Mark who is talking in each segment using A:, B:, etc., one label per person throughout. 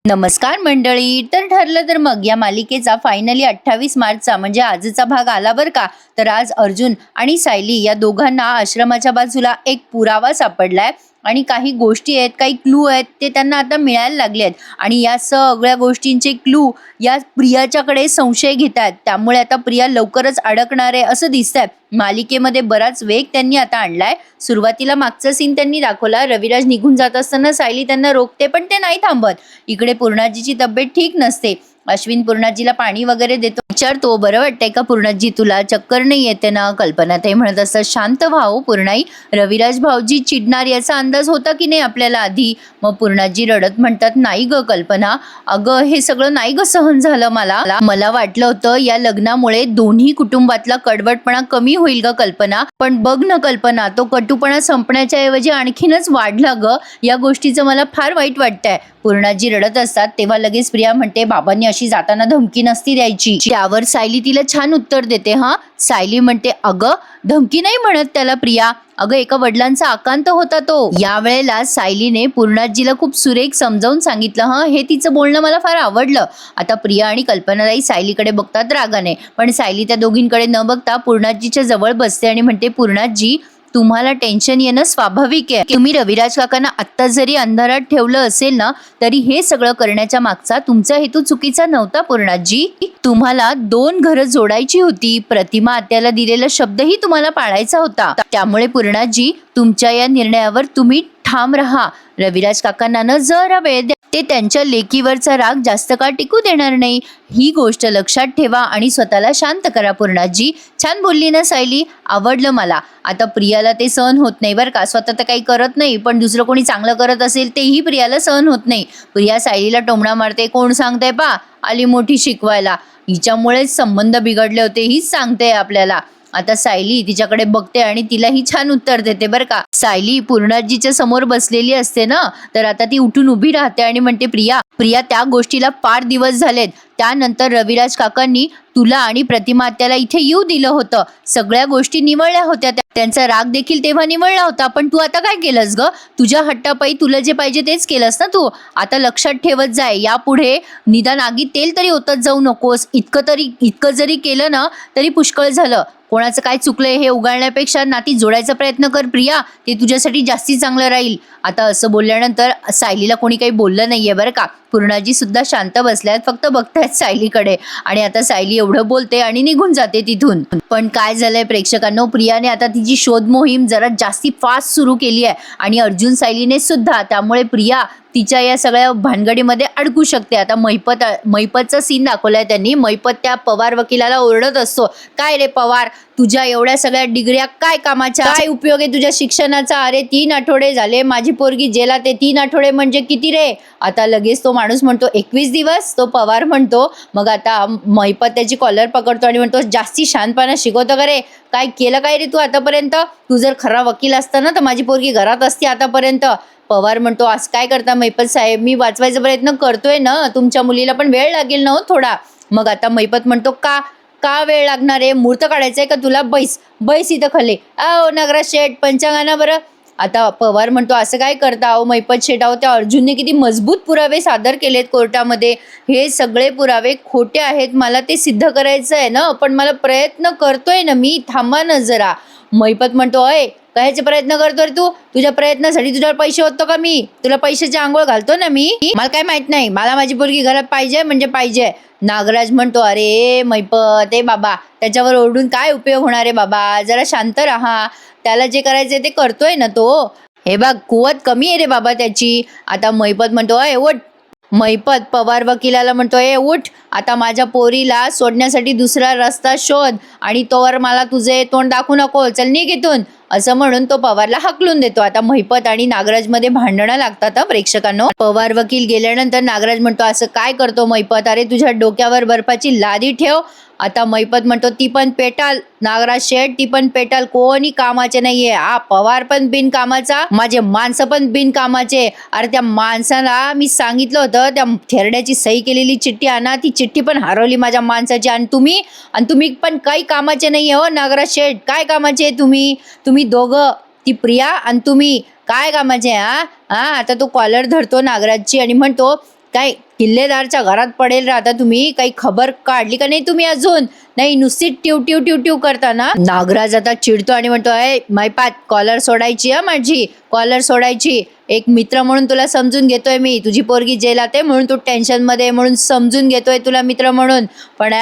A: नमस्कार मंडळी. तर ठरलं तर मग या मालिकेचा फायनली 28 मार्चचा म्हणजे आजचा भाग आला बरं का. तर आज अर्जुन आणि सायली या दोघांना आश्रमाच्या बाजूला एक पुरावा सापडलाय आणि काही गोष्टी आहेत, काही क्लू आहेत, ते त्यांना आता मिळायला लागले आहेत आणि या सगळ्या गोष्टींचे क्लू या प्रियाच्याकडे संशय घेतात. त्यामुळे आता प्रिया लवकरच अडकणार आहे असं दिसतंय. मालिकेमध्ये बराच वेग त्यांनी आता आणलाय. सुरुवातीला मागचा सीन त्यांनी दाखवला, रविराज निघून जात असताना सायली त्यांना रोखते पण ते नाही थांबत. इकडे पूर्णाजीची तब्येत ठीक नसते. अश्विन पूर्णाजीला पाणी वगैरे देतो, विचारतो बरं वाटतंय का पूर्णाजी तुला, चक्कर नाही येते ना. कल्पना ते म्हणत असतात शांत व्हाव पूर्णाई, रविराज भाऊजी चिडणार याचा अंदाज होता की नाही आपल्याला आधी. मग पूर्णाजी रडत म्हणतात नाही ग कल्पना, अगं हे सगळं नाही ग सहन झालं मला वाटलं होतं या लग्नामुळे दोन्ही कुटुंबातला कडवटपणा कमी होईल ग कल्पना, पण बघ ना कल्पना, तो कटुपणा संपण्याच्या ऐवजी आणखीनच वाढला ग. या गोष्टीचं मला फार वाईट वाटतंय. पूर्णाजी रडत असतात तेव्हा लगेच प्रिया म्हणते बाबांनी अशी जाताना धमकी नसती द्यायची. त्यावर सायली तिला छान उत्तर देते. सायली म्हणते अगं धमकी नाही म्हणत त्याला प्रिया, अगं एका वडिलांचा आकांत होता तो. यावेळेला सायलीने पूर्णाजीला खूप सुरेख समजावून सांगितलं. हे तिचं बोलणं मला फार आवडलं. आता प्रिया आणि कल्पनाताई सायलीकडे बघतात रागाने, पण सायली त्या दोघींकडे न बघता पूर्णाजीच्या जवळ बसते आणि म्हणते पूर्णाजी तुम्हाला टेन्शन येणं स्वाभाविक आहे. तुम्ही रविराज काकांना आत्ता जरी अंधारात ठेवलं असेल ना तरी हे सगळं करण्याच्या मागचा तुमचा हेतू चुकीचा नव्हता पूर्णाजी. तुम्हाला 2 घरं जोडायची होती. प्रतिमा आत्याला दिलेला शब्दही तुम्हाला पाळायचा होता. त्यामुळे पूर्णाजी तुमच्या या निर्णयावर तुम्ही ठाम राहा. रविराज काकांना न जरा वेळ द्या, ते त्यांच्या लेकीवरचा राग जास्त काळ टिकू देणार नाही. ही गोष्ट लक्षात ठेवा आणि स्वतःला शांत करा. पूर्णाजी छान बोलली ना सायली, आवडलं मला. आता प्रियाला ते सहन होत नाही बरं का. स्वतः तर काही करत नाही पण दुसरं कोणी चांगलं करत असेल तेही प्रियाला सहन होत नाही. प्रिया सायलीला टोमणा मारते, कोण सांगते पा आली मोठी शिकवायला, हिच्यामुळेच संबंध बिघडले होते हीच सांगते आपल्याला. आता सायली तिच्याकडे बघते आणि तिलाही छान उत्तर देते बरं का. सायली पूर्णाजीच्या समोर बसलेली असते ना, तर आता ती उठून उभी राहते आणि म्हणते प्रिया त्या गोष्टीला फार दिवस झालेत. त्यानंतर रविराज काकांनी तुला आणि प्रतिमा आत्याला इथे येऊ दिलं होतं. सगळ्या गोष्टी निवळल्या होत्या, त्यांचा राग देखील तेव्हा निवळला होता. पण तू आता काय केलंस ग, तुझ्या हट्टापायी तुला जे पाहिजे तेच केलंस ना तू. आता लक्षात ठेवत जाय, यापुढे निदान आगीत तेल तरी ओतत जाऊ नकोस. इतकं जरी केलं ना तरी पुष्कळ झालं. कोणाचं काय चुकलंय हे उगाळण्यापेक्षा नाती जोडायचा प्रयत्न कर प्रिया, ते तुझ्यासाठी जास्ती चांगलं राहील. आता असं बोलल्यानंतर सायलीला कोणी काही बोललं नाहीये बरं का. पूर्णाजी सुद्धा शांत बसल्यात, फक्त बघतायत सायलीकडे. आणि आता सायली एवढं बोलते आणि निघून जाते तिथून. पण काय झालंय प्रेक्षकांनो, प्रियाने आता तिची शोध मोहीम जरा जास्ती फास्ट सुरू केली आहे आणि अर्जुन सायलीने सुद्धा. त्यामुळे प्रिया तिच्या या सगळ्या भानगडीमध्ये अडकू शकते. आता मैपतचा सीन दाखवलाय त्यांनी. मैपत त्या पवार वकिलाला ओरडत असतो, काय रे पवार, तुझ्या एवढ्या सगळ्या डिग्र्या काय कामाच्या, काय उपयोग आहे तुझ्या शिक्षणाचा, अरे 3 आठवडे झाले माझी पोरगी जेलात आहे. 3 आठवडे म्हणजे किती रे. आता लगेच तो माणूस म्हणतो 21 दिवस, तो पवार म्हणतो. मग आता मैपत त्याची कॉलर पकडतो आणि म्हणतो जास्ती शांतपणा शिकवतो का रे, काय केलं काय रे तू आतापर्यंत, तू जर खरा वकील असता ना तर माझी पोरगी घरात असती आतापर्यंत. पवार म्हणतो आज काय करता मैपत साहेब, मी वाचवायचा प्रयत्न करतोय ना, तुमच्या मुलीला पण वेळ लागेल ना थोडा. मग आता मैपत म्हणतो का वेळ लागणार आहे, मुहूर्त काढायचंय का तुला, बैस इथं खाली. नगराज शेठ पंचांगाना बरं. आता पवार म्हणतो असं काय करता अहो मैपत शेठ, त्या अर्जुनने किती मजबूत पुरावे सादर केलेत कोर्टामध्ये, हे सगळे पुरावे खोटे आहेत, मला ते सिद्ध करायचं आहे ना, पण मला प्रयत्न करतोय ना मी, थांबा ना जरा. मैपत म्हणतो अय कायचे प्रयत्न करतो रे तू, तुझ्या प्रयत्नासाठी तुझ्यावर पैसे होतो का मी, तुला पैशाची आंघोळ घालतो ना मी, मला काय माहित नाही, मला माझी पोरगी घरात पाहिजे म्हणजे पाहिजे. नागराज म्हणतो अरे मैपत बाबा, त्याच्यावर ओरडून काय उपयोग होणार आहे बाबा, जरा शांत राहा, त्याला जे करायचंय ते करतोय ना तो, हे बघ कुवत कमी आहे रे बाबा त्याची. आता मैपत म्हणतो अय उठ. मैपत पवार वकिलाला म्हणतोय उठ, आता माझ्या पोरीला सोडण्यासाठी दुसरा रस्ता शोध आणि तोवर मला तुझे तोंड दाखवू नको, चल निघ इथून, असं म्हणून तो पवारला हकलून देतो. आता मैपत आणि नागराज मध्ये भांडणं लागतात प्रेक्षकांनो. पवार वकील गेल्यानंतर नागराज म्हणतो असं काय करतो मैपत, अरे तुझ्या डोक्यावर बर्फाची लादी ठेव. आता मैपत म्हणतो ती पण पेटाल नागराज शेठ, ती पण पेटाल, कोणी कामाचे नाहीये. पवार पण बिनकामाचा, माझे माणसं पण बिनकामाचे. अरे त्या माणसाला मी सांगितलं होतं त्या थेरड्याची सही केलेली चिठ्ठी आणा, ती चिठ्ठी पण हरवली माझ्या माणसाची, आणि तुम्ही पण काही कामाचे नाहीये हो नागराज शेठ, काय कामाचे तुम्ही दोघं, ती प्रिया आणि तुम्ही काय कामाचे. आता तो कॉलर धरतो नागराजची आणि म्हणतो काय किल्लेदारच्या घरात पडेल राहता तुम्ही, काही खबर काढली का नाही तुम्ही अजून? नाही, नुसती ट्यू ट्यू ट्यू ट्यू करता ना. नागराज आता चिडतो आणि म्हणतो, अय मैपात, कॉलर सोडायची हा माझी, कॉलर सोडायची. एक मित्र म्हणून तुला समजून घेतोय मी, तुझी पोरगी जेलात आहे म्हणून तू टेन्शन मध्ये म्हणून समजून घेतोय तुला मित्र म्हणून, पण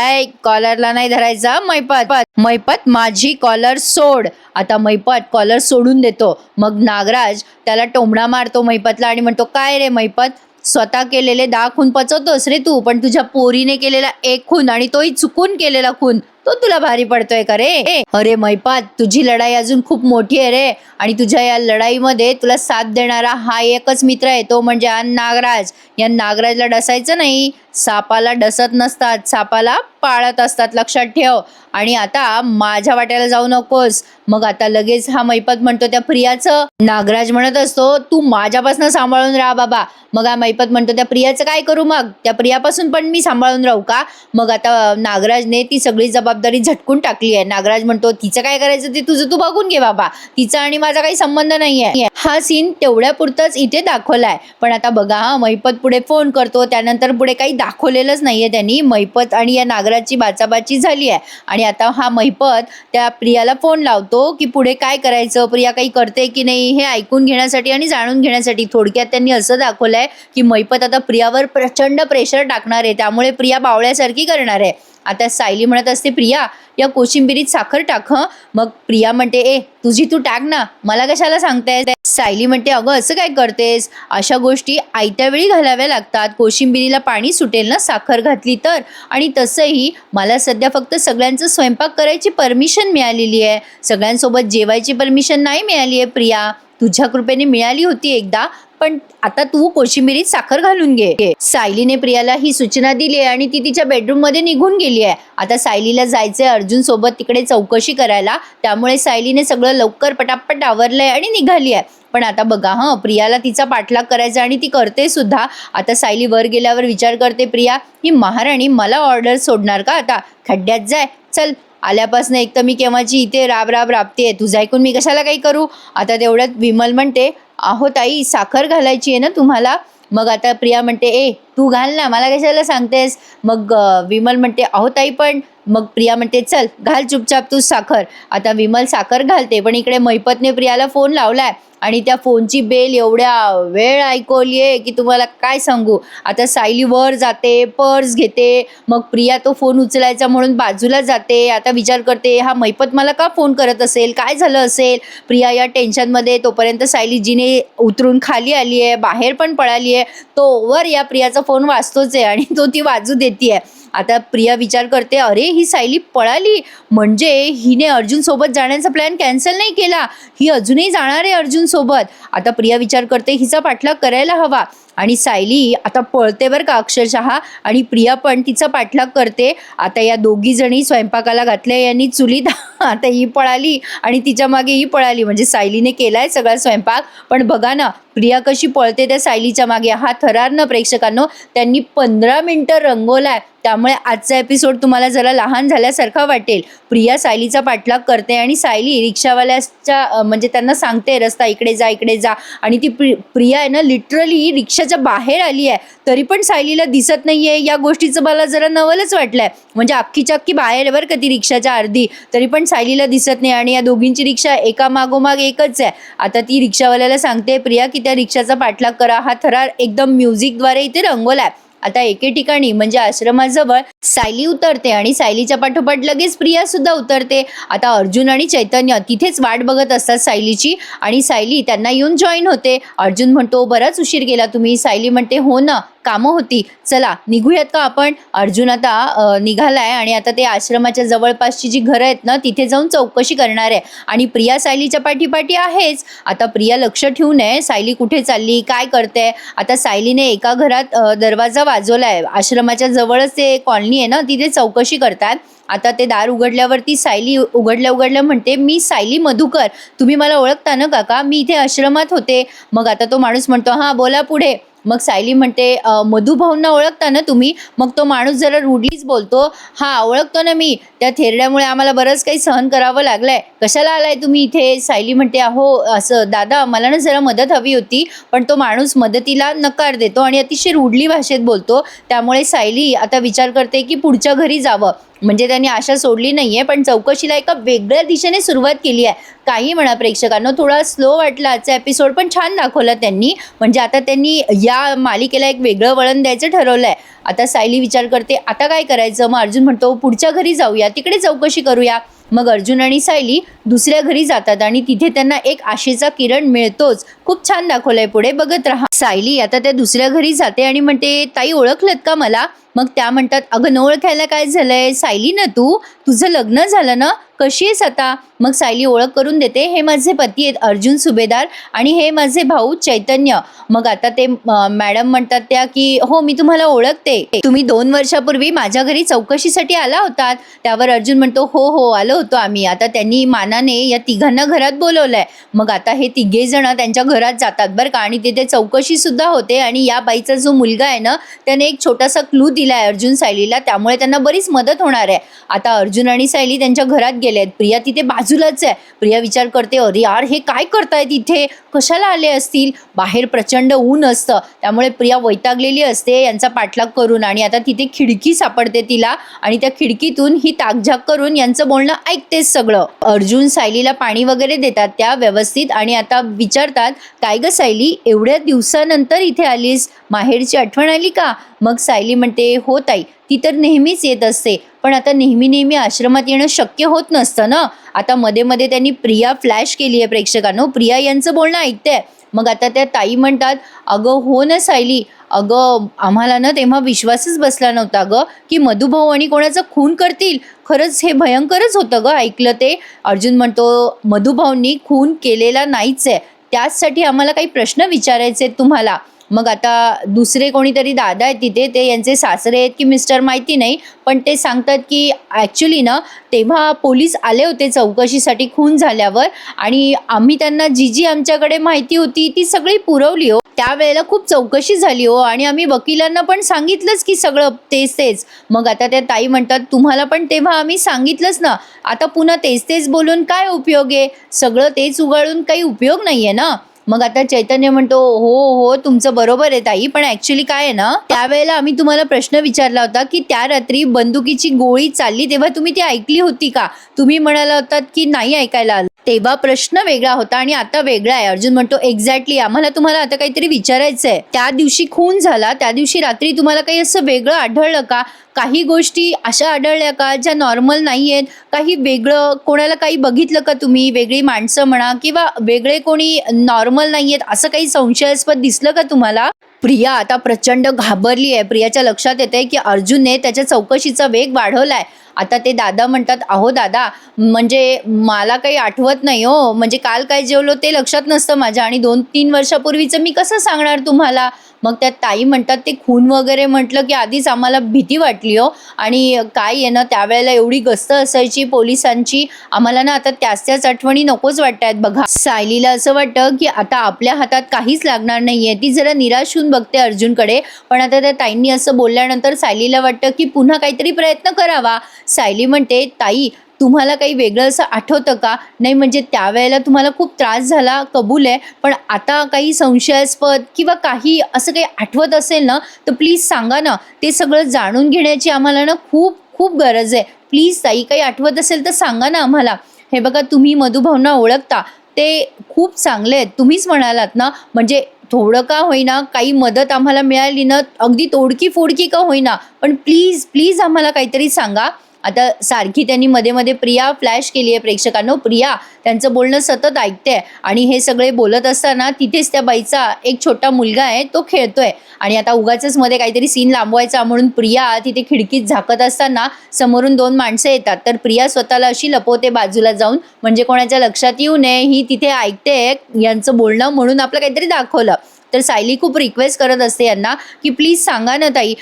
A: कॉलरला नाही धरायचा मैपात. मैपात माझी कॉलर सोड. आता मैपात कॉलर सोडून देतो. मग नागराज त्याला टोमणा मारतो मैपातला आणि म्हणतो, काय रे मैपात, स्वतः केलेले 10 खून पचवतोस रे तू, पण तुझ्या पोरीने केलेला 1 खून आणि तोही चुकून केलेला खून, तो तुला भारी पडतोय का रे? अरे मैपात, तुझी लढाई अजून खूप मोठी आहे रे, आणि तुझ्या या लढाईमध्ये तुला साथ देणारा हा एकच मित्र आहे, तो म्हणजे हा नागराज. या नागराजला डसायचं नाही, सापाला डसत नसतात, सापाला पाळत असतात, लक्षात ठेव. आणि आता माझ्या वाट्याला जाऊ नकोस. मग आता लगेच हा मैपत म्हणतो त्या प्रियाचं. नागराज म्हणत असतो, तू माझ्यापासून सांभाळून राहा बाबा. मग हा मैपत म्हणतो, त्या प्रियाचं काय करू मग? त्या प्रियापासून पण मी सांभाळून राहू का? मग आता नागराजने ती सगळी जबाबदारी झटकून टाकली आहे. नागराज म्हणतो, तिचं काय करायचं ते तुझं तू बघून घे बाबा, तिचा आणि माझा काही संबंध नाहीये. हा सीन तेवढ्यापुरताच इथे दाखवलाय. पण आता बघा, हा मैपत पुढे फोन करतो, त्यानंतर पुढे काही दाखवलेलंच नाहीये त्यांनी. मैपत आणि या नागराजची बाचाबाची झाली आहे आणि आता हा मैपत त्या प्रियाला फोन लावतो की पुढे काय करायचं, प्रिया काही करते की नाही हे ऐकून घेण्यासाठी आणि जाणून घेण्यासाठी. थोडक्यात त्यांनी असं दाखवलंय की मैपत आता प्रियावर प्रचंड प्रेशर टाकणार आहे, त्यामुळे प्रिया बावळ्यासारखी करणार आहे. आता सायली म्हणत असते, प्रिया या कोशिंबिरीत साखर टाक हं. मग प्रिया म्हणते, तुझी तू टाक ना, मला कशाला सांगतेस? सायली म्हणते, अगं असं काय करतेस, अशा गोष्टी आयत्या वेळी घालाव्या लागतात, कोशिंबिरीला पाणी सुटेल ना साखर घातली तर. आणि तसंही मला सध्या फक्त सगळ्यांचं स्वयंपाक करायची परमिशन मिळालेली आहे, सगळ्यांसोबत जेवायची परमिशन नाही मिळाली आहे प्रिया. तुझ्या कृपेने मिळाली होती एकदा, पण आता तू कोशिंबिरीत साखर घालून घे. सायलीने प्रियाला ही सूचना दिली आहे आणि ती तिच्या बेडरूम मध्ये निघून गेली आहे. आता सायलीला जायचंय अर्जुन सोबत तिकडे चौकशी करायला, त्यामुळे सायलीने सगळं लवकर पटापट आवरलंय आणि निघाली आहे. पण आता बघा, प्रियाला तिचा पाठलाग करायचा आणि ती करते सुद्धा. आता सायली वर गेल्यावर विचार करते, प्रिया ही महाराणी मला ऑर्डर सोडणार का आता? खड्ड्यात जाय चल, आल्यापासून एक तर मी केव्हाची इथे राब राब राबते, तुझं ऐकून मी कशाला काही करू? आता तेवढ्यात विमल म्हणते, अहो ताई साखर घालायची आहे ना तुम्हाला? मग आता प्रिया म्हणते, तू घाल ना, मला कशाला सांगतेस? मग विमल म्हणते, अहो ताई पण. मग प्रिया म्हणते, चल घाल चुपचाप तू साखर. आता विमल साखर घालते, पण इकडे मैपतने प्रियाला फोन लावलाय आणि त्या फोनची बेल एवढ्या वेळ ऐकवलीये की तुम्हाला काय सांगू. आता सायली वर जाते, पर्स घेते, मग प्रिया तो फोन उचलायचा म्हणून बाजूला जाते. आता विचार करते, हा मैपत मला का फोन करत असेल, काय झालं असेल? प्रिया या टेन्शनमध्ये. तोपर्यंत सायली जिने उतरून खाली आली आहे, बाहेर पण पळाली आहे, तो वर या प्रियाचा फोन वाजतोच आहे आणि तो ती वाजू देतीये. आता प्रिया विचार करते, अरे ही सायली पळाली म्हणजे हिने अर्जुन सोबत जाण्याचा प्लॅन कॅन्सल नाही केला, ही अजूनही जाणार आहे अर्जुन सोबत. आता प्रिया विचार करते, हिचा पाठलाग करायला हवा. आणि सायली आता पळते बरं का अक्षरशः, आणि प्रिया पण तिचा पाठलाग करते. आता या दोघी जणी स्वयंपाकाला घातल्या यांनी चुलीत. आता ही पळाली आणि तिच्या मागे ही पळाली, म्हणजे सायलीने केलाय सगळा स्वयंपाक, पण बघा ना प्रिया कशी पळते त्या सायलीच्या मागे. हा थरार ना प्रेक्षकांनो त्यांनी 15 मिनिटं रंगवलाय, त्यामुळे आजचा एपिसोड तुम्हाला जरा लहान झाल्यासारखा वाटेल. प्रिया सायलीचा पाठलाग करते आणि सायली रिक्षावाल्याच्या म्हणजे त्यांना सांगते रस्ता इकडे जा इकडे जा, आणि ती प्रिया आहे ना लिटरली रिक्षाच्या बाहेर आली आहे, तरी पण सायलीला दिसत नाहीये. या गोष्टीचं मला जरा नवलच वाटलंय, म्हणजे अख्खीच्या अख्खी बाहेर आहे बरं का ती रिक्षाच्या अर्धी, तरी पण सायलीला दिसत नाही. आणि या दोघींची रिक्षा एका मागोमाग एकच आहे. आता ती रिक्षावाल्याला सांगते प्रिया की त्या रिक्षाचा पाठलाग करा. हा थरार एकदम म्युझिकद्वारे इथे रंगवलाय. आता एके ठिकाणी म्हणजे आश्रमाजवळ सायली उतरते आणि सायलीच्या पाठोपाठ लगेच प्रिया सुद्धा उतरते. आता अर्जुन आणि चैतन्य तिथेच वाट बघत असतात सायलीची, आणि सायली त्यांना येऊन जॉईन होते. अर्जुन म्हणतो, बराच उशीर केला तुम्ही. सायली म्हणते, हो ना, कामं होती, चला निघूयात का आपण? अर्जुन आता निघालाय आणि आता ते आश्रमाच्या जवळपासची जी घरं आहेत ना तिथे जाऊन चौकशी करणार आहे, आणि प्रिया सायलीच्या पाठीपाठी आहेच. आता प्रिया लक्ष ठेवून आहे सायली कुठे चालली, काय करते. आता सायलीने एका घरात दरवाजा वाजवलाय, आश्रमाच्या जवळच ते कॉलनी आहे ना तिथे चौकशी करतात. आता ते दार उघडल्यावरती सायली उघडल्या म्हणते, मी सायली मधुकर, तुम्ही मला ओळखता ना काका, मी इथे आश्रमात होते. मग आता तो माणूस म्हणतो, हां बोला पुढे. मग सायली म्हणते मधू भाऊंना ओळखता ना तुम्ही? मग तो माणूस जरा रुडलीच बोलतो, हा ओळखतो ना मी, त्या थेरड्यामुळे आम्हाला बरंच काही सहन करावं लागलंय. कशाला आलाय तुम्ही इथे? सायली म्हणते अहो असं दादा मला ना जरा मदत हवी होती. पण तो माणूस मदतीला नकार देतो आणि अतिशय रुडली भाषेत बोलतो. त्यामुळे सायली आता विचार करते की पुढच्या घरी जावं. म्हणजे त्यांनी आशा सोडली नाहीये, पण चौकशीला एका वेगळ्या दिशेने सुरुवात केली आहे. काही म्हणा प्रेक्षकांनो, थोडा स्लो वाटला आजचा एपिसोड, पण छान दाखवला त्यांनी. म्हणजे आता त्यांनी या मालिकेला एक वेगळं वळण द्यायचं ठरवलंय. आता सायली विचार करते आता काय करायचं. मग अर्जुन म्हणतो पुढच्या घरी जाऊया, तिकडे चौकशी करूया. मग अर्जुन आणि सायली दुसऱ्या घरी जातात आणि तिथे त्यांना एक आशेचा किरण मिळतोच. खूप छान दाखवलंय, पुढे बघत राहा. सायली आता त्या दुसऱ्या घरी जाते आणि म्हणते ताई ओळखलत का मला? मग त्या म्हणतात अगं न ओळखायला काय झालंय, सायली ना तू, तुझं लग्न झालं ना, कशी आहेस आता? मग सायली ओळख करून देते, हे माझे पती आहेत अर्जुन सुभेदार आणि हे माझे भाऊ चैतन्य. मग आता ते मॅडम म्हणतात त्या की हो मी तुम्हाला ओळखते, तुम्ही 2 वर्षापूर्वी माझ्या घरी चौकशीसाठी आला होतात. त्यावर अर्जुन म्हणतो हो हो आलो होतो आम्ही. आता त्यांनी मानाने या तिघांना घरात बोलवलंय. मग आता हे तिघे जण त्यांच्या घरात जातात बरं का, आणि तिथे चौकशी सुद्धा होते. आणि या बाईचा जो मुलगा आहे ना, त्याने एक छोटासा क्लू दिलाय अर्जुन सायलीला, त्यामुळे त्यांना बरीच मदत होणार आहे. आता अर्जुन आणि सायली त्यांच्या घरात गेलेत. प्रिया तिथे बाजूलाच आहे. प्रिया विचार करते अरे यार हे काय करतायत इथे, कशाला आले असतील. बाहेर प्रचंड ऊन असतं, त्यामुळे प्रिया वैतागलेली असते यांचा पाठलाग करून. आणि आता तिथे खिडकी सापडते तिला, आणि त्या खिडकीतून ही ताकझाक करून यांचं बोलणं ऐकतेच सगळं. अर्जुन सायलीला पाणी वगैरे देतात त्या व्यवस्थित, आणि आता विचारतात काय ग सायली एवढ्या दिवसानंतर इथे आलीस, माहेरची आठवण आली का? मग सायली म्हणते हो ताई, ती तर नेहमीच येत असते, पण आता नेहमी नेहमी आश्रमात येणं शक्य होत नसतं ना. आता मध्ये मध्ये त्यांनी प्रिया फ्लॅश केली आहे प्रेक्षकांनो, प्रिया यांचं बोलणं ऐकते. मग आता त्या ताई म्हणतात अगं हो ना सायली, अगं आम्हाला ना तेव्हा विश्वासच बसला नव्हता ग की मधुभाऊ आणि कोणाचा खून करतील. खरंच हे भयंकरच होतं ग ऐकलं ते. अर्जुन म्हणतो मधुभाऊंनी खून केलेला नाहीच आहे, त्याचसाठी आम्हाला काही प्रश्न विचारायचे आहेत तुम्हाला. मग आता दुसरे कोणीतरी दादा आहेत तिथे, ते यांचे सासरे आहेत की मिस्टर माहिती नाही, पण ते सांगतात की ॲक्च्युली ना तेव्हा पोलीस आले होते चौकशीसाठी खून झाल्यावर, आणि आम्ही त्यांना जी जी आमच्याकडे माहिती होती ती सगळी पुरवली हो. त्यावेळेला खूप चौकशी झाली हो, आणि आम्ही वकिलांना पण सांगितलंच की सगळं तेच तेच. मग आता त्या ताई म्हणतात तुम्हाला पण तेव्हा आम्ही सांगितलंच ना, आता पुन्हा तेच तेच बोलून काय उपयोग आहे, सगळं तेच उगाळून काही उपयोग नाहीये ना. मग आता चैतन्य म्हणतो हो हो तुमचं बरोबर आहे ताई, पण ऍक्च्युली काय आहे ना, त्यावेळेला आम्ही तुम्हाला प्रश्न विचारला होता की त्या रात्री बंदुकीची गोळी चालली तेव्हा तुम्ही ती ऐकली होती का? तुम्ही म्हणाला होतात की नाही ऐकायला आलं. तेव्हा प्रश्न वेगळा होता आणि आता वेगळा आहे. अर्जुन म्हणतो एक्झॅक्टली, आम्हाला तुम्हाला आता काहीतरी विचारायचंय. त्या दिवशी खून झाला, त्या दिवशी रात्री तुम्हाला काही असं वेगळं आढळलं का? काही गोष्टी अशा आढळल्या का ज्या नॉर्मल नाही आहेत? काही वेगळं कोणाला काही बघितलं का तुम्ही? वेगळी माणसं म्हणा किंवा वेगळे कोणी नॉर्मल नाही आहेत असं काही संशयास्पद दिसलं का तुम्हाला? प्रिया आता प्रचंड घाबरली आहे. प्रियाच्या लक्षात येते की अर्जुनने त्याच्या चौकशीचा वेग वाढवलाय. आता ते दादा म्हणतात अहो दादा, म्हणजे मला काही आठवत नाही हो, म्हणजे काल काय जेवलो ते लक्षात नसतं माझ्या, आणि 2-3 वर्षापूर्वीचं मी कसं सांगणार तुम्हाला. मग त्या ताई म्हणतात ते खून वगैरे म्हटलं की आधीच आम्हाला भीती वाटली हो, आणि काय आहे ना त्यावेळेला एवढी गस्त असायची पोलिसांची, आम्हाला ना आता त्याच आठवणी नकोच वाटतायत बघा. सायलीला असं वाटतं की आता आपल्या हातात काहीच लागणार नाहीये. ती जरा निराश होऊन बघते अर्जुनकडे, पण आता त्या ताईंनी असं बोलल्यानंतर सायलीला वाटतं की पुन्हा काहीतरी प्रयत्न करावा. सायली म्हणते ताई तुम्हाला काही वेगळं असं आठवतं का? नाही म्हणजे त्यावेळेला तुम्हाला खूप त्रास झाला कबूल आहे, पण आता काही संशयास्पद किंवा काही असं काही आठवत असेल ना तर प्लीज सांगा ना, ते सगळं जाणून घेण्याची आम्हाला ना खूप खूप गरज आहे. प्लीज ताई काही आठवत असेल तर सांगा ना आम्हाला. हे बघा तुम्ही मधुभाऊंना ओळखता, ते खूप चांगले आहेत, तुम्हीच म्हणालात ना, म्हणजे थोडं का होईना काही मदत आम्हाला मिळाली ना, अगदी तोडकी फोडकी का होईना, पण प्लीज प्लीज आम्हाला काहीतरी सांगा. आता सारखी त्यांनी मध्ये मध्ये प्रिया फ्लॅश केली आहे प्रेक्षकांनो. प्रिया त्यांचं बोलणं सतत ऐकते, आणि हे सगळे बोलत असताना तिथेच त्या बाईचा एक छोटा मुलगा आहे तो खेळतोय, आणि आता उगाचच मध्ये काहीतरी सीन लांबवायचा म्हणून प्रिया तिथे खिडकीत झाकत असताना समोरून 2 माणसं येतात. तर प्रिया स्वतःला अशी लपवते बाजूला जाऊन, म्हणजे कोणाच्या लक्षात येऊ नये, ही तिथे ऐकते यांचं बोलणं म्हणून आपलं काहीतरी दाखवलं. तर सायली खूप रिक्वेस्ट करत असते यांना की प्लीज सांगा ना ताई,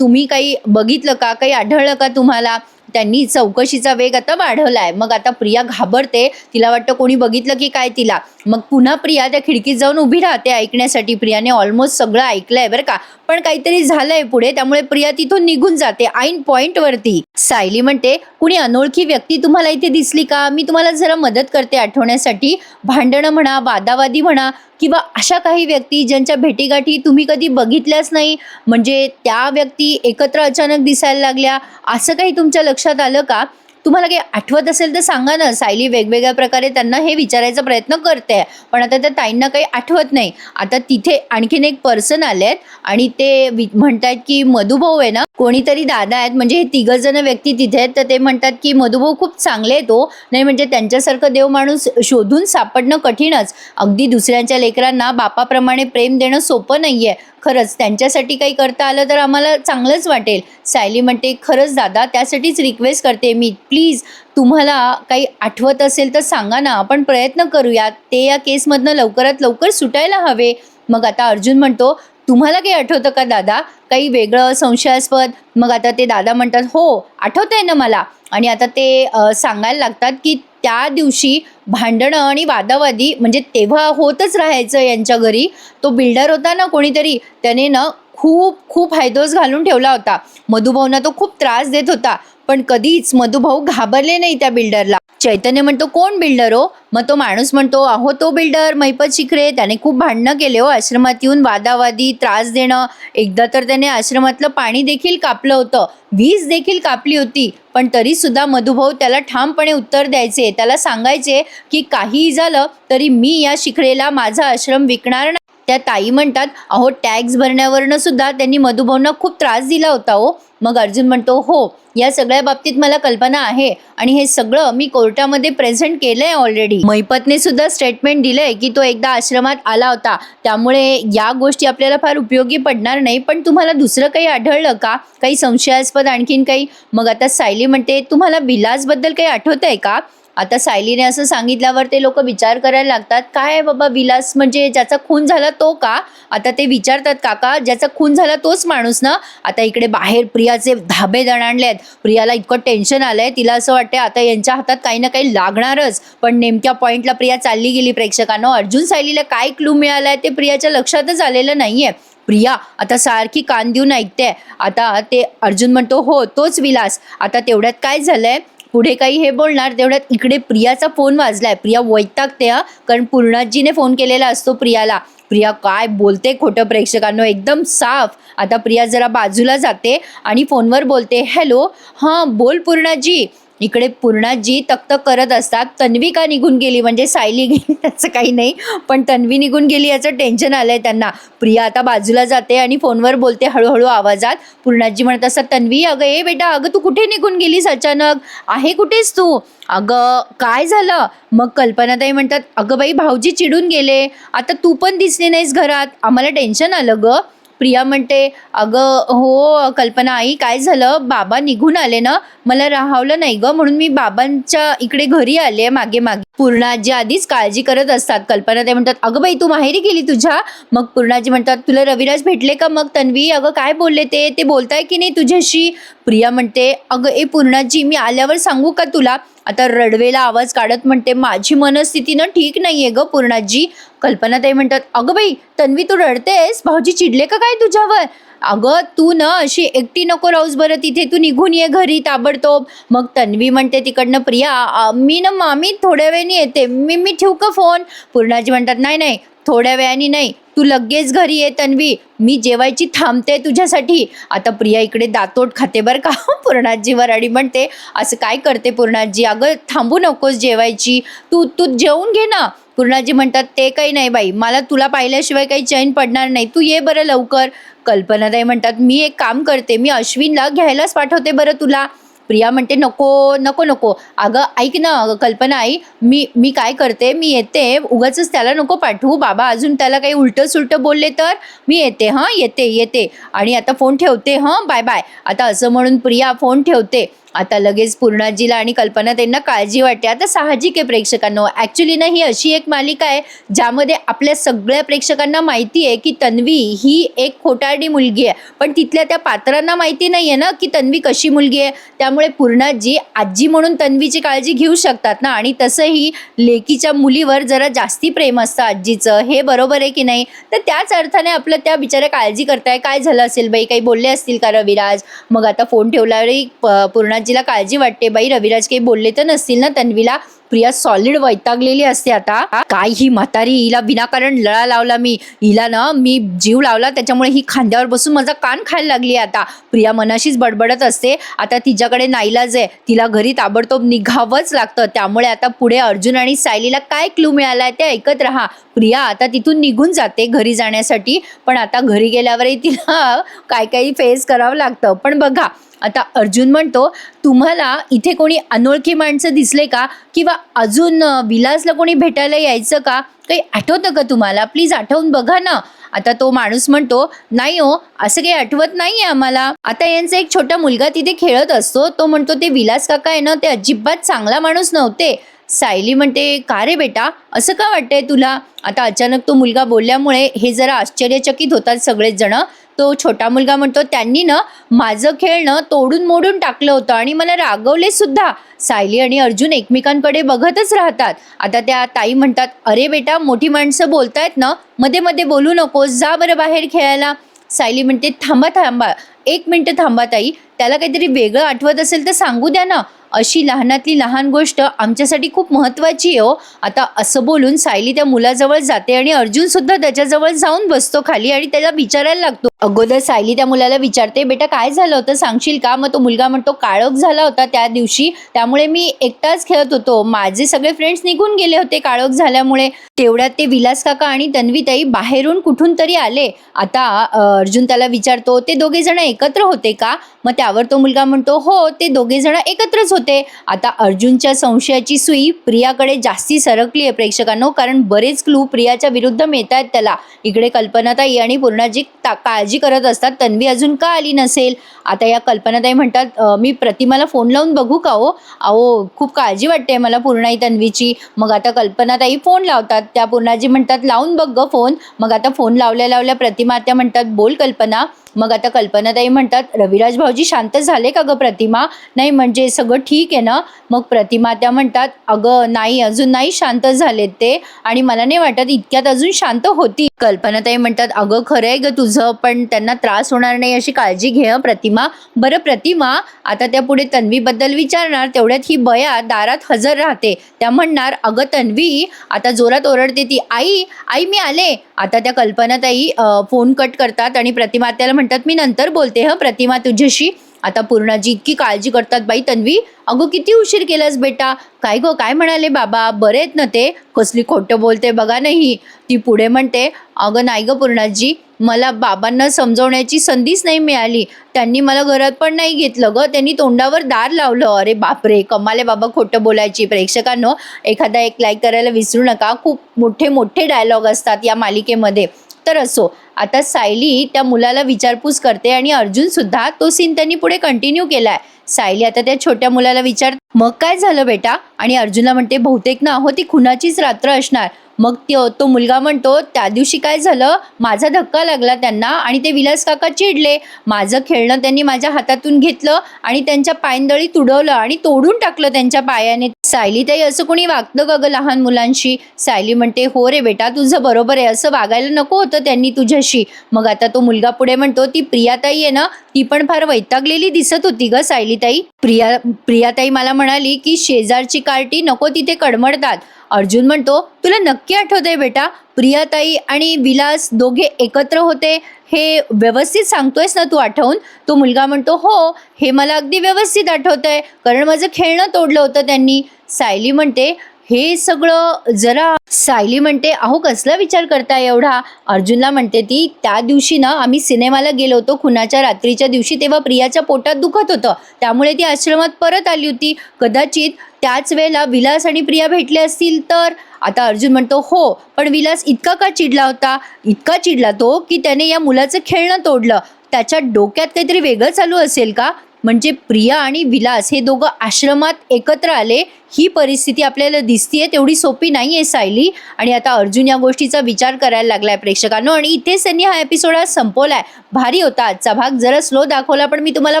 A: तुम्ही काही बघितलं का, काही आढळलं का तुम्हाला? त्यांनी चौकशीचा वेग आता वाढवलाय. मग आता प्रिया घाबरते, तिला वाटतं कोणी बघितलं की काय तिला. मग पुन्हा प्रिया त्या खिडकीत जाऊन उभी राहते ऐकण्यासाठी. प्रियाने ऑलमोस्ट सगळं ऐकलंय बरं का, पण काहीतरी झालंय पुढे, त्यामुळे प्रिया तिथून निघून जाते ऐन पॉइंट वरती. सायली म्हणते, कुणी अनोळखी व्यक्ती तुम्हाला इथे दिसली का? मी तुम्हाला जरा मदत करते आठवण्यासाठी. भांडणं म्हणा, वादावादी म्हणा, किंवा अशा काही व्यक्ती ज्यांच्या भेटीगाठी तुम्ही कधी बघितल्याच नाही, म्हणजे त्या व्यक्ती एकत्र अचानक दिसायला लागल्या, असं काही तुमच्या लक्षात आलं का? तुम्हाला काही आठवत असेल तर सांगा ना. सायली वेगवेगळ्या प्रकारे त्यांना हे विचारायचा प्रयत्न करते, पण आता त्या ताईंना काही आठवत नाही. आता तिथे आणखीन एक पर्सन आलेत आणि ते म्हणतात की मधुभाऊ आहे ना, कोणीतरी दादा आहेत, म्हणजे हे 3 जण व्यक्ती तिथे आहेत. तर ते म्हणतात की मधुभाऊ खूप चांगले आहेत हो, नाही म्हणजे त्यांच्यासारखं देव माणूस शोधून सापडणं कठीणच. अगदी दुसऱ्यांच्या लेकरांना बापाप्रमाणे प्रेम देणं सोपं नाहीये. खरंच त्यांच्यासाठी काही करता आलं तर आम्हाला चांगलंच वाटेल. सायली म्हणते, खरंच दादा, त्यासाठीच रिक्वेस्ट करते मी. प्लीज तुम्हाला काही आठवत असेल तर सांगा ना, आपण प्रयत्न करूयात. ते या केसमधनं लवकरात लवकर सुटायला हवे. मग आता अर्जुन म्हणतो, तुम्हाला काही आठवतं का दादा, काही वेगळं संशयास्पद? मग आता ते दादा म्हणतात, हो आठवतंय ना मला. आणि आता ते सांगायला लागतात की त्या दिवशी भांडणं आणि वादावादी म्हणजे तेव्हा होतच राहायचं यांच्या घरी. तो बिल्डर होता ना कोणीतरी, त्याने ना खूप खूप हैदोस घालून ठेवला होता. मधुभाऊंना तो खूप त्रास देत होता, पण कधीच मधुभाऊ घाबरले नाही त्या बिल्डरला. चैतन्य म्हणतो, कोण बिल्डर हो? मग तो माणूस म्हणतो, अहो तो बिल्डर महिपत शिखरे, त्याने खूप भांडणं केले हो आश्रमात येऊन, वादावादी, त्रास देणं. एकदा तर त्याने आश्रमातलं पाणी देखील कापलं होतं, वीज देखील कापली होती, पण तरी सुद्धा मधुभाऊ त्याला ठामपणे उत्तर द्यायचे. त्याला सांगायचे की काहीही झालं तरी मी या शिखरेला माझा आश्रम विकणार नाही. त्या ताई म्हणतात, अहो टॅक्स भरण्यावरनं सुद्धा त्यांनी मधुभाऊंना खूप त्रास दिला होता हो. मग अर्जुन म्हणतो, हो या सगळ्या बाबतीत मला कल्पना आहे आणि हे सगळं मी कोर्टामध्ये प्रेझेंट केलंय ऑलरेडी. महिपतने सुद्धा स्टेटमेंट दिलंय की तो एकदा आश्रमात आला होता, त्यामुळे या गोष्टी आपल्याला फार उपयोगी पडणार नाही. पण तुम्हाला दुसरं काही आढळलं का, काही संशयास्पद आणखीन काही? मग आता सायली म्हणते, तुम्हाला विलासबद्दल काही आठवतंय का? आता सायलीने असं सांगितल्यावर ते लोक विचार करायला लागतात, काय बाबा विलास, म्हणजे ज्याचा खून झाला तो का? आता ते विचारतात, काका ज्याचा खून झाला तोच माणूस ना? आता इकडे बाहेर प्रियाचे धाबे दणाणले आहेत. प्रियाला इतकं टेन्शन आलंय, तिला असं वाटतंय आता यांच्या हातात काही ना काही लागणारच. पण नेमक्या पॉइंटला प्रिया चालली गेली. प्रेक्षकांनो, अर्जुन सायलीला काय क्लू मिळालाय ते प्रियाच्या लक्षातच आलेलं नाहीये. प्रिया आता सारखी कान देऊन ऐकते. आता ते अर्जुन म्हणतो, हो तोच विलास. आता तेवढ्यात काय झालंय, पुढे काही हे बोलणार तेवढ्यात इकडे प्रियाचा फोन वाजलाय. प्रिया वैतागते कारण पूर्णाजीने फोन केलेला असतो प्रियाला. प्रिया काय बोलते खोटं प्रेक्षकांनो, एकदम साफ. आता प्रिया जरा बाजूला जाते आणि फोनवर बोलते, हॅलो हां बोल पूर्णाजी. इकडे पूर्णाजी तक करत असतात, तन्वी का निघून गेली, म्हणजे सायली गेली त्याचं काही नाही, पण तन्वी निघून गेली याचं टेन्शन आलंय त्यांना. प्रिया आता बाजूला जाते आणि फोनवर बोलते हळूहळू आवाजात. पूर्णाजी म्हणत असतात, तन्वी अगं ए बेटा, अगं तू कुठे निघून गेलीस अचानक, आहे कुठेस तू? अगं काय झालं? मग कल्पनाताई म्हणतात, अगं बाई भाऊजी चिडून गेले, आता तू पण दिसली नाहीस घरात, आम्हाला टेन्शन आलं ग. प्रिया म्हणते, अगं हो कल्पना आई, काय झालं, बाबा निघून आले ना, मला राहावलं नाही ग, म्हणून मी बाबांच्या इकडे घरी आले मागे मागे. पूर्णाजी आधीच काळजी करत असतात. कल्पना ते म्हणतात, अगं बाई तू माहेरी गेली तुझ्या? मग पूर्णाजी म्हणतात, तुला रविराज भेटले का? मग तन्वी अगं काय बोलले ते बोलताय की नाही तुझ्याशी? प्रिया म्हणते, अगं ए पूर्णाजी, मी आल्यावर सांगू का तुला? आता रडवेला आवाज काढत म्हणते, माझी मनस्थिती ना ठीक नाहीये ग पूर्णाजी. कल्पनाताई म्हणतात, अगं बाई तन्वी तू रडतेस, भाऊजी चिडले का काय तुझ्यावर? अगं तू ना अशी एकटी नको राहूस बरं तिथे, तू निघून ये घरी ताबडतोब. मग तन्वी म्हणते तिकडनं, प्रिया मी ना मामी थोड्या वेळाने येते, मी ठेवू का फोन? पूर्णाजी म्हणतात, नाही नाही थोड्या वेळाने नाही, तू लगेच घरी ये तन्वी, मी जेवायची थांबते तुझ्यासाठी. आता प्रिया इकडे दातोट खाते बरं का पूर्णाजीवर आणि म्हणते, असं काय करते पूर्णाजी, अगं थांबू नकोस जेवायची, तू जेवून घे ना. पूर्णाजी म्हणतात, ते काही नाही बाई, मला तुला पाहिल्याशिवाय काही चैन पडणार नाही, तू ये बरं लवकर. कल्पनाताई म्हणतात, मी एक काम करते, मी अश्विनला घ्यायलाच पाठवते बरं तुला. प्रिया म्हणते, नको नको नको, अगं ऐक ना कल्पना आई, मी काय करते, मी येते, उगाच त्याला नको पाठवू, बाबा अजून त्याला काही उलटं सुलटं बोलले तर. मी येते हां, येते आणि आता फोन ठेवते हां, बाय बाय. आता असं म्हणून प्रिया फोन ठेवते आता लगेच पूर्णाजीला आणि कल्पना त्यांना काळजी वाटते. आता साहजिक आहे प्रेक्षकांनो, ॲक्च्युली ना ही अशी एक मालिका आहे ज्यामध्ये आपल्या सगळ्या प्रेक्षकांना माहिती आहे की तन्वी ही एक खोटारडी मुलगी आहे, पण तिथल्या त्या पात्रांना माहिती नाही आहे ना की तन्वी कशी मुलगी आहे. त्यामुळे पूर्णाजी आजी म्हणून तन्वीची काळजी घेऊ शकतात ना, आणि तसंही लेकीच्या मुलीवर जरा जास्ती प्रेम असतं आजीचं, हे बरोबर आहे की नाही. तर त्याच अर्थाने आपलं त्या बिचाऱ्या काळजी करताय. काय झालं असेल बाई, काही बोलले असतील का रविराज. मग आता फोन ठेवल्यावरही पूर्णाजीला काळजी वाटते, बाई रविराज काही बोलले तर नसतील ना तन्वीला. प्रिया सॉलिड वैतागलेली असते. आता काय ही म्हातारी, हिला विनाकारण लळा लावला हिला ना मी जीव लावला, त्याच्यामुळे ही खांद्यावर बसून माझा कान खायला लागली. आता प्रिया मनाशीच बडबडत असते. आता तिच्याकडे नाईलाज आहे, तिला घरी ताबडतोब निघावंच लागतं. त्यामुळे आता पुढे अर्जुन आणि सायलीला काय क्लू मिळालाय ते ऐकत राहा. प्रिया आता तिथून निघून जाते घरी जाण्यासाठी, पण आता घरी गेल्यावरही तिला काय काही फेस करावं लागतं. पण बघा आता अर्जुन म्हणतो, तुम्हाला इथे कोणी अनोळखी माणसं दिसले का, किंवा अजून विलासला कोणी भेटायला यायचं का, काही आठवतं का तुम्हाला, प्लीज आठवून बघा ना. आता तो माणूस म्हणतो, नाही हो असं काही आठवत नाहीये आम्हाला. आता यांचा एक छोटा मुलगा तिथे खेळत असतो. तो म्हणतो, ते विलास काका आहे ना, ते अजिबात चांगला माणूस नव्हते. सायली म्हणते, का रे बेटा असं का वाटतंय तुला. आता अचानक तो मुलगा बोलल्यामुळे हे जरा आश्चर्यचकित होतात सगळेच जण. तो छोटा मुलगा म्हणतो, त्यांनी ना माझं खेळणं तोडून मोडून टाकलं होतं आणि मला रागवले सुद्धा. सायली आणि अर्जुन एकमेकांकडे बघतच राहतात. आता त्या ताई म्हणतात, अरे बेटा मोठी माणसं बोलतायत ना, मध्ये मध्ये बोलू नकोस, जा बरं बाहेर खेळायला. सायली म्हणते, थांबा थांबा, 1 मिनिट थांबा ताई, त्याला काहीतरी वेगळं आठवत असेल तर सांगू द्या ना, अशी लहानातली लहान गोष्ट आमच्यासाठी खूप महत्त्वाची आहे हो. आता असं बोलून सायली त्या मुलाजवळ जाते आणि अर्जुन सुद्धा त्याच्याजवळ जाऊन बसतो खाली आणि त्याला विचारायला लागतो. अगोदर सायली त्या मुलाला विचारते, बेटा काय झालं होतं सांगशील का. मग तो मुलगा म्हणतो, काळोख झाला होता त्या दिवशी, त्यामुळे मी एकटाच खेळत होतो, माझे सगळे फ्रेंड्स निघून गेले होते काळोख झाल्यामुळे. तेवढ्यात ते विलास काका आणि तन्वीताई बाहेरून कुठून तरी आले. आता अर्जुन त्याला विचारतो, ते दोघे जण एकत्र होते का. मग त्यावर तो मुलगा म्हणतो, हो ते दोघे जण एकत्रच होते. आता अर्जुनच्या संशयाची सुई प्रियाकडे जास्ती सरकली आहे प्रेक्षकांनो, कारण बरेच क्लू प्रियाच्या विरुद्ध मिळत आहेत त्याला. इकडे कल्पनाताई आणि पूर्णाजी काळजी करत असतात, तन्वी अजून का आली नसेल. आता या कल्पनाताई म्हणतात, मी प्रतिमाला फोन लावून बघू का हो. अहो खूप काळजी वाटते मला पूर्णाई तन्वीची. मग आता कल्पनाताई फोन लावतात. त्या पूर्णाजी म्हणतात, लावून बघ ग फोन. मग आता फोन लावल्या लावल्या प्रतिमा त्या म्हणतात, बोल कल्पना. मग आता कल्पनाताई म्हणतात, रविराज भाऊजी शांत झाले का ग प्रतिमा. नाही म्हणजे सगळं ठीक आहे ना. मग प्रतिमा त्या म्हणतात, अगं नाही अजून नाही शांत झालेत ते, आणि मला नाही वाटत इतक्यात अजून शांत होती. कल्पनाताई म्हणतात, अगं खरं आहे ग तुझं, पण त्यांना त्रास होणार नाही अशी काळजी घे प्रतिमा. बरं प्रतिमा, आता त्या पुढे तन्वीबद्दल विचारणार, तेवढ्यात ही बया दारात हजर राहते. त्या म्हणणार, अगं तन्वी, आता जोरात ओरडते ती, आई आई मी आले. आता त्या कल्पनाताई फोन कट करतात आणि प्रतिमा त्याला म्हणतात, मी नंतर बोलते प्रतिमा तुझ्याशी. आता पूर्णाजी इतकी काळजी करतात, बाई तन्वी अगं किती उशीर केलास बेटा. काय गो काय म्हणाले बाबा, बरे आहेत ना ते. कसली खोटं बोलते बघा नाही. ती पुढे म्हणते, अगं नाही ग पूर्णाजी, मला बाबांना समजवण्याची संधीच नाही मिळाली. त्यांनी मला घरात पण नाही घेतलं ग, त्यांनी तोंडावर दार लावलं. अरे बापरे, कमाले बाबा खोटं बोलायची. प्रेक्षकांनो एखादा एक लाईक करायला विसरू नका, खूप मोठे मोठे डायलॉग असतात या मालिकेमध्ये. तर असो, आता सायली त्या मुलाला विचारपूस करते आणि अर्जुन सुद्धा तो सीन त्यांनी पुढे कंटिन्यू केलाय. सायली आता त्या छोट्या मुलाला विचार, मग काय झालं बेटा. आणि अर्जुनला म्हणते, बहुतेक ना हो ती खुनाचीच रात्र असणार. मग तो मुलगा म्हणतो, त्या दिवशी काय झालं, माझा धक्का लागला त्यांना आणि ते विलास काका चिडले. माझं खेळणं त्यांनी माझ्या हातातून घेतलं आणि त्यांच्या पायंदळी तुडवलं आणि तोडून टाकलं त्यांच्या पायाने. सायली ताई, असं कोणी वागतं का ग लहान मुलांशी. सायली म्हणते, हो रे बेटा तुझं बरोबर आहे, असं वागायला नको होतं त्यांनी तुझ्याशी. मग आता तो मुलगा पुढे म्हणतो, ती प्रियाताई आहे ना, ती पण फार वैतागलेली दिसत होती ग सायलीताई. प्रियाताई मला म्हणाली की शेजारची कार्टी नको तिथे कडमडतात. अर्जुन म्हणतो, तुला नक्की आठवतंय बेटा प्रियाताई आणि विलास दोघे एकत्र होते, हे व्यवस्थित सांगतोयस ना तू आठवून. तो मुलगा म्हणतो, हो हे मला अगदी व्यवस्थित आठवतंय, कारण माझं खेळणं तोडलं होतं त्यांनी. सायली म्हणते, हे सगळं जरा. सायली म्हणते, अहो कसला विचार करताय एवढा. अर्जुनला म्हणते ती, त्या दिवशी ना आम्ही सिनेमाला गेलो होतो खुनाच्या रात्रीच्या दिवशी, तेव्हा प्रियाच्या पोटात दुखत होतं, त्यामुळे ती आश्रमात परत आली होती. कदाचित त्याच वेळेला विलास आणि प्रिया भेटले असतील तर. आता अर्जुन म्हणतो, हो पण विलास इतका का चिडला होता. इतका चिडला तो की त्याने या मुलाचं खेळणं तोडलं. त्याच्या डोक्यात काहीतरी वेगळं चालू असेल का. म्हणजे प्रिया आणि विलास हे दोघं आश्रमात एकत्र आले, ही परिस्थिती आपल्याला दिसतीये. तेवढी सोपी नाहीये सायली. आणि आता अर्जुन या गोष्टीचा विचार करायला लागलाय प्रेक्षकांनो. आणि इथेच त्यांनी हा एपिसोड आज संपवलाय. भारी होता आजचा भाग, जरा स्लो दाखवला पण मी तुम्हाला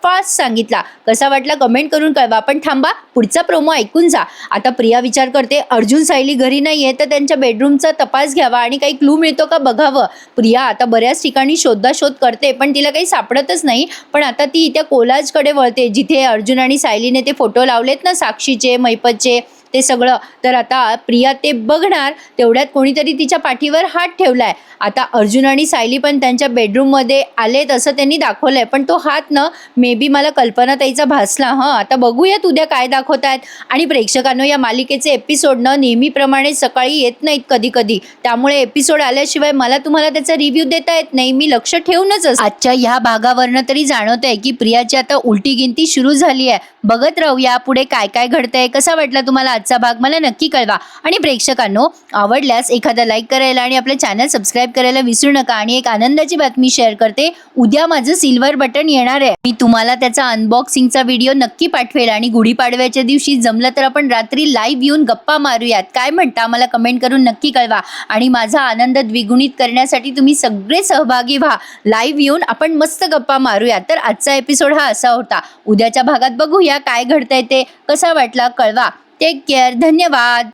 A: फास्ट सांगितला. कसा वाटला कमेंट करून कळवा. पण थांबा, पुढचा प्रोमो ऐकून जा. आता प्रिया विचार करते अर्जुन सायली घरी नाहीये तर त्यांच्या बेडरूमचा तपास घ्यावा आणि काही क्लू मिळतो का बघावं. प्रिया आता बऱ्याच ठिकाणी शोधाशोध करते पण तिला काही सापडतच नाही. पण आता ती त्या कोलाजकडे वळते जिथे अर्जुन आणि सायलीने ते फोटो लावलेत ना, साक्षीचे, मैपतचे, ते सगळं. तर आता प्रिया ते बघणार तेवढ्यात कोणीतरी तिच्या पाठीवर हात ठेवलाय. आता अर्जुन आणि सायली पण त्यांच्या बेडरूममध्ये आलेत असं त्यांनी दाखवलंय. पण तो हात न मे बी मला कल्पनाताईचा भासला. आता बघूयात उद्या काय दाखवतायत. आणि प्रेक्षकांनो, या मालिकेचे एपिसोड नेहमीप्रमाणे सकाळी येत नाहीत कधी कधी, त्यामुळे एपिसोड आल्याशिवाय मला तुम्हाला त्याचा रिव्ह्यू देता येत नाही. मी लक्ष ठेवूनच आजच्या ह्या भागावरनं तरी जाणवत आहे की प्रियाची आता उलटी गिनती सुरू झाली आहे. बघत राहूया पुढे काय काय घडतंय. कसा वाटला तुम्हाला आजचा भाग मला नक्की कळवा. आणि प्रेक्षकांनो, आवडल्यास एखादा लाईक करायला आणि आपलं चॅनल सबस्क्राईब करायला विसरू नका. आणि एक आनंदाची बातमी शेअर करते, उद्या माझं सिल्वर बटन येणार आहे. मी तुम्हाला त्याचा अनबॉक्सिंगचा व्हिडिओ नक्की पाठवेल. आणि गुढीपाडव्याच्या दिवशी जमलं तर आपण रात्री लाईव्ह येऊन गप्पा मारूयात. काय म्हणता मला कमेंट करून नक्की कळवा. आणि माझा आनंद द्विगुणित करण्यासाठी तुम्ही सगळे सहभागी व्हा. लाईव्ह येऊन आपण मस्त गप्पा मारूयात. तर आजचा एपिसोड हा असा होता. उद्याच्या भागात बघूया काय घडतंय ते. कसा वाटला कळवा. Take care. धन्यवाद.